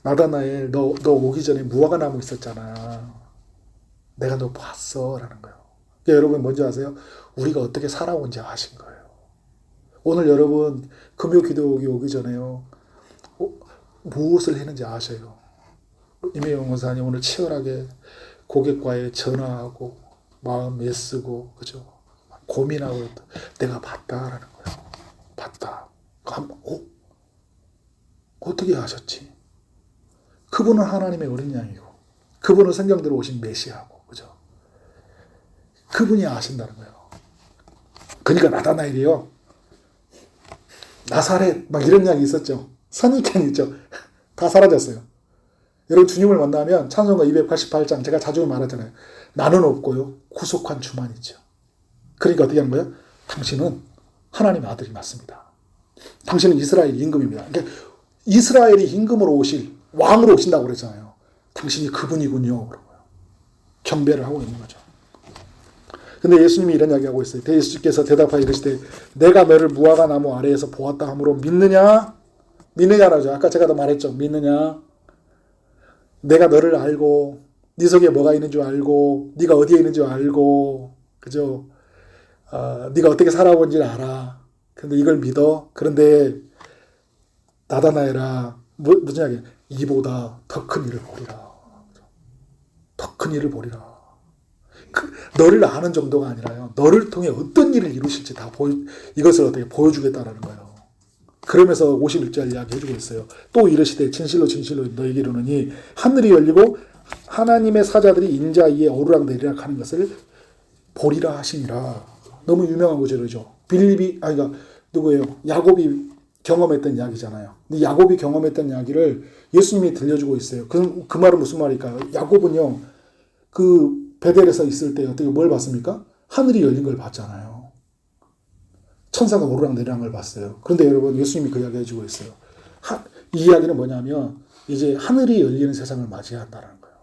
나다나엘 너 오기 전에 무화과 나무 있었잖아. 내가 너 봤어 라는 거예요. 그러니까 여러분 뭔지 아세요? 우리가 어떻게 살아온지 아신 거예요. 오늘 여러분 금요 기도기 오기 전에요. 무엇을 했는지 아셔요. 임혜영 원사님 오늘 치열하게 고객과의 전화하고 마음 애쓰고 그죠? 고민하고 내가 봤다라는 거예요. 봤다. 어떻게 아셨지? 그분은 하나님의 어린 양이고 그분은 성경대로 오신 메시아고 그죠? 그분이 아신다는 거예요. 그러니까 나다나엘이요. 나사렛 막 이런 이야기 있었죠. 선입견이 있죠. 다 사라졌어요. 여러분 주님을 만나면 찬송가 288장 제가 자주 말하잖아요. 나는 없고요. 구속한 주만 있죠. 그러니까 어떻게 하는 거예요? 당신은 하나님의 아들이 맞습니다. 당신은 이스라엘 임금입니다. 그러니까 이스라엘이 임금으로 오실 왕으로 오신다고 그랬잖아요. 당신이 그분이군요. 그러고요. 경배를 하고 있는 거죠. 근데 예수님이 이런 이야기하고 있어요. 예수께서 대답하여 이르시되 내가 너를 무화과 나무 아래에서 보았다 하므로 믿느냐? 믿느냐라죠. 아까 제가 더 말했죠. 믿느냐? 내가 너를 알고 네 속에 뭐가 있는 줄 알고 네가 어디에 있는 줄 알고 그죠? 네가 어떻게 살아온 줄 알아. 근데 이걸 믿어? 그런데 나다나엘아 무슨 이야기야? 이보다 더 큰 일을 보리라. 더 큰 일을 보리라. 너를 아는 정도가 아니라요. 너를 통해 어떤 일을 이루실지 다 이것을 어떻게 보여주겠다라는 거예요. 그러면서 51절 이야기 해주고 있어요. 또 이르시되 진실로 진실로 너에게 이르노니 하늘이 열리고 하나님의 사자들이 인자 위에 오르락내리락 하는 것을 보리라 하시니라. 너무 유명한 구절이죠. 그러니까 누구예요? 야곱이 경험했던 이야기잖아요. 근데 야곱이 경험했던 이야기를 예수님이 들려주고 있어요. 그 말은 무슨 말일까요? 야곱은요, 그 베델에서 있을 때 어떻게 뭘 봤습니까? 하늘이 열린 걸 봤잖아요. 천사가 오르락내리락 걸 봤어요. 그런데 여러분 예수님이 그 이야기 해주고 있어요. 이 이야기는 뭐냐면 이제 하늘이 열리는 세상을 맞이한다는 거예요.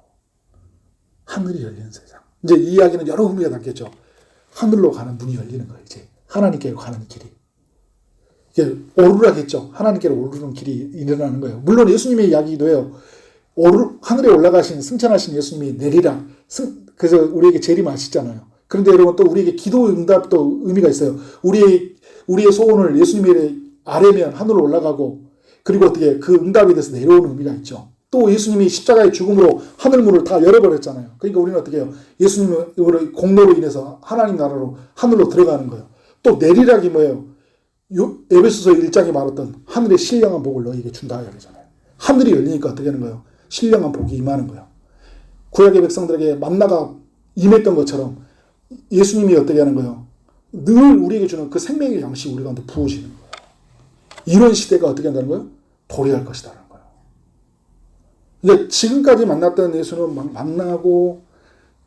하늘이 열리는 세상. 이제 이 이야기는 여러 의미가 담겼죠. 하늘로 가는 문이 열리는 거예요. 이제 하나님께로 가는 길이. 이게 오르락했죠. 하나님께로 오르는 길이 일어나는 거예요. 물론 예수님의 이야기도 해요. 하늘에 올라가신 승천하신 예수님이 내리라. 그래서 우리에게 재림하시잖아요. 그런데 여러분 또 우리에게 기도 응답도 의미가 있어요. 우리의 소원을 예수님의 아래면 하늘로 올라가고 그리고 어떻게 그 응답에 대해서 내려오는 의미가 있죠. 또 예수님이 십자가의 죽음으로 하늘문을 다 열어버렸잖아요. 그러니까 우리는 어떻게 해요? 예수님의 공로로 인해서 하나님 나라로 하늘로 들어가는 거예요. 또 내리락이 뭐예요? 에베소서 1장에 말했던 하늘의 신령한 복을 너희에게 준다 이야기잖아요. 하늘이 열리니까 어떻게 하는 거예요? 신령한 복이 임하는 거예요. 구약의 백성들에게 만나가 임했던 것처럼 예수님이 어떻게 하는 거예요? 늘 우리에게 주는 그 생명의 양식 우리 가운데 부으시는 거예요. 이런 시대가 어떻게 한다는 거예요? 도래할 것이다라는 거예요. 그러니까 지금까지 만났던 예수는 만나고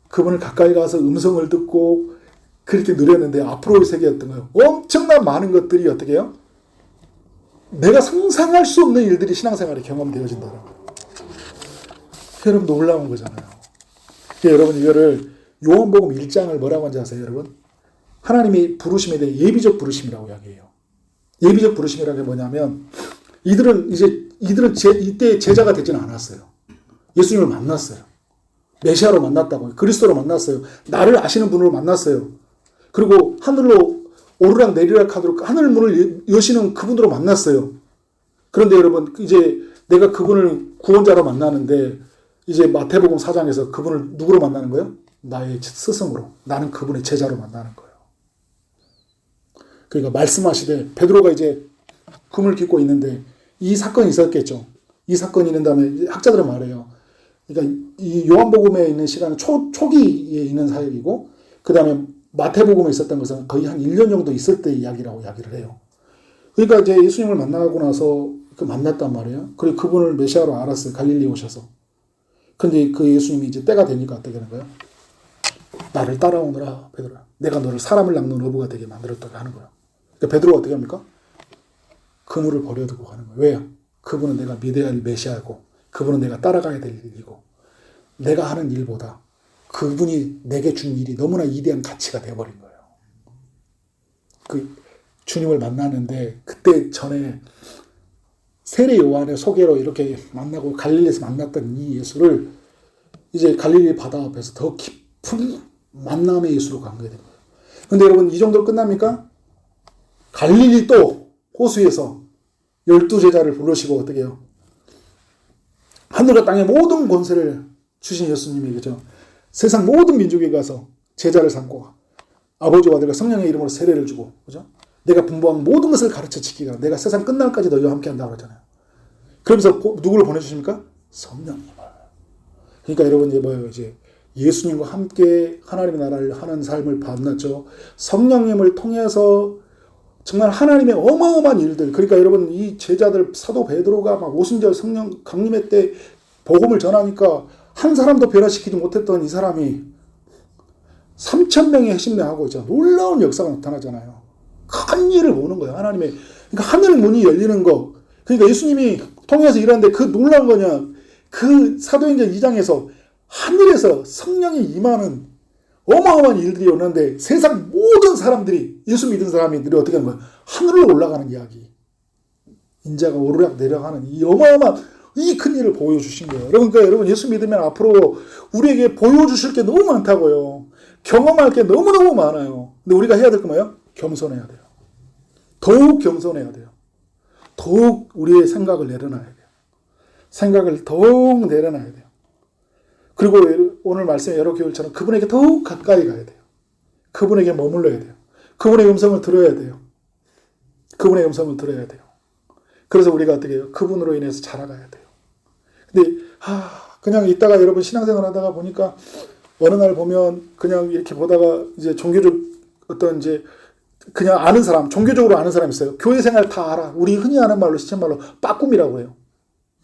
그분을 가까이 가서 음성을 듣고 그렇게 누렸는데 앞으로의 세계였던 거예요. 엄청난 많은 것들이 어떻게 해요? 내가 상상할 수 없는 일들이 신앙생활에 경험되어진다는 거예요. 여러분 놀라운 거잖아요. 여러분 이거를 요한복음 1장을 뭐라고 하는지 아세요, 여러분? 하나님이 부르심에 대해 예비적 부르심이라고 이야기해요. 예비적 부르심이라는 게 뭐냐면 이들은 이때 제자가 되지는 않았어요. 예수님을 만났어요. 메시아로 만났다고. 그리스도로 만났어요. 나를 아시는 분으로 만났어요. 그리고 하늘로 오르락 내리락 하도록 하늘 문을 여시는 그분으로 만났어요. 그런데 여러분 이제 내가 그분을 구원자로 만나는데 이제 마태복음 4장에서 그분을 누구로 만나는 거예요? 나의 스승으로. 나는 그분의 제자로 만나는 거예요. 그러니까 말씀하시되 베드로가 이제 금을 깃고 있는데 이 사건이 있었겠죠. 이 사건이 있는 다음에 학자들은 말해요. 그러니까 이 요한복음에 있는 시간은 초기에 있는 사역이고 그 다음에 마태복음에 있었던 것은 거의 한 1년 정도 있을 때 이야기라고 이야기를 해요. 그러니까 이제 예수님을 만나고 나서 만났단 말이에요. 그리고 그분을 메시아로 알았어요. 갈릴리 오셔서. 근데 그 예수님이 이제 때가 되니까 어떻게 하는 거예요? 나를 따라오너라 베드로야. 내가 너를 사람을 낚는 어부가 되게 만들었다고 하는 거예요. 그러니까 베드로가 어떻게 합니까? 그물을 버려두고 가는 거예요. 왜요? 그분은 내가 믿어야 할 메시아고 그분은 내가 따라가야 될 일이고 내가 하는 일보다 그분이 내게 준 일이 너무나 위대한 가치가 되어버린 거예요. 그 주님을 만나는데 그때 전에 세례 요한의 소개로 이렇게 만나고 갈릴리에서 만났던 이 예수를 이제 갈릴리 바다 앞에서 더 깊은 만남의 예수로 간게 된 거예요. 근데 여러분 이 정도로 끝납니까? 갈릴리 또 호수에서 12제자를 부르시고 어떻게 해요? 하늘과 땅의 모든 권세를 주신 예수님이 그죠? 세상 모든 민족에 가서 제자를 삼고 아버지와 아들과 성령의 이름으로 세례를 주고 그죠? 내가 분부한 모든 것을 가르쳐 지키라. 내가 세상 끝날까지 너희와 함께 한다고 그러잖아요. 그러면서 누구를 보내주십니까? 성령님을. 그러니까 여러분 이제 뭐예요? 이제 예수님과 함께 하나님의 나라를 하는 삶을 만났죠. 성령님을 통해서 정말 하나님의 어마어마한 일들. 그러니까 여러분 이 제자들 사도 베드로가 막 오순절 성령 강림회 때 복음을 전하니까 한 사람도 변화시키지 못했던 이 사람이 3,000명의 핵심내하고 있잖아. 놀라운 역사가 나타나잖아요. 큰 일을 보는 거예요. 하나님의. 그러니까 하늘 문이 열리는 거. 그러니까 예수님이 통해서 일하는데 그 놀라운 거냐. 그 사도행전 2장에서 하늘에서 성령이 임하는 어마어마한 일들이 오는데 세상 모든 사람들이 예수 믿은 사람들이 어떻게 하는 거예요? 하늘로 올라가는 이야기. 인자가 오르락 내려가는 이 어마어마한 이 큰 일을 보여주신 거예요. 그러니까 여러분 예수 믿으면 앞으로 우리에게 보여주실 게 너무 많다고요. 경험할 게 너무너무 많아요. 근데 우리가 해야 될 거 뭐예요? 겸손해야 돼요. 더욱 겸손해야 돼요. 더욱 우리의 생각을 내려놔야 돼요. 생각을 더욱 내려놔야 돼요. 그리고 오늘 말씀 여러 교회처럼 그분에게 더욱 가까이 가야 돼요. 그분에게 머물러야 돼요. 그분의 음성을 들어야 돼요. 그분의 음성을 들어야 돼요. 그래서 우리가 어떻게 해요? 그분으로 인해서 자라가야 돼요. 근데 그냥 있다가 여러분 신앙생활 하다가 보니까 어느 날 보면 그냥 이렇게 보다가 이제 종교적 어떤 이제 그냥 아는 사람, 종교적으로 아는 사람이 있어요. 교회 생활 다 알아. 우리 흔히 하는 말로 시쳇말로 빠꿈이라고 해요.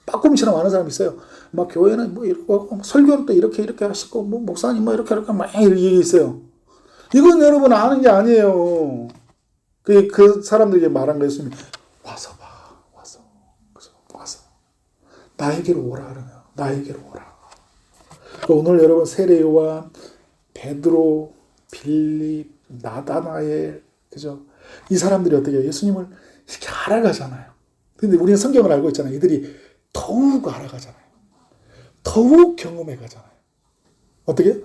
빠꿈처럼 아는 사람이 있어요. 막 교회는 뭐 이렇게 하고 설교는 또 이렇게 하시고 뭐 목사님 뭐 이렇게 막 얘기 있어요. 이건 여러분 아는 게 아니에요. 그 사람들에게 말한 거였으면 와서 봐. 와서 나에게로 오라 그러면 나에게로 오라. 오늘 여러분 세례 요한, 베드로, 빌립, 나다나엘, 그죠? 이 사람들이 어떻게 해요? 예수님을 이렇게 알아가잖아요. 근데 우리는 성경을 알고 있잖아요. 이들이 더욱 알아가잖아요. 더욱 경험해 가잖아요. 어떻게?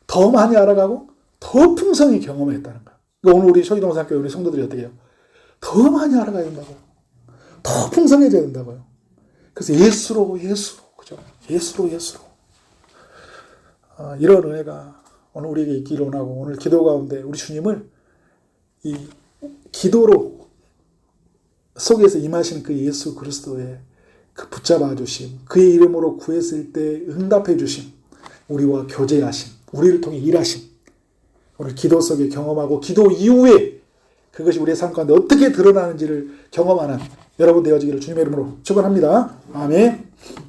더 많이 알아가고 더 풍성히 경험했다는 거예요. 그러니까 오늘 우리 소희동산교회 우리 성도들이 어떻게 해요? 더 많이 알아가야 된다고요. 더 풍성해져야 된다고요. 그래서 예수로, 그죠? 예수로. 이런 은혜가 오늘 우리에게 있기를 원하고 오늘 기도 가운데 우리 주님을 이 기도로 속에서 임하시는 그 예수 그리스도의 그 붙잡아 주심, 그의 이름으로 구했을 때 응답해 주심, 우리와 교제하심, 우리를 통해 일하심, 오늘 기도 속에 경험하고 기도 이후에 그것이 우리의 삶 가운데 어떻게 드러나는지를 경험하는 여러분 되어지기를 주님의 이름으로 축원합니다. 아멘.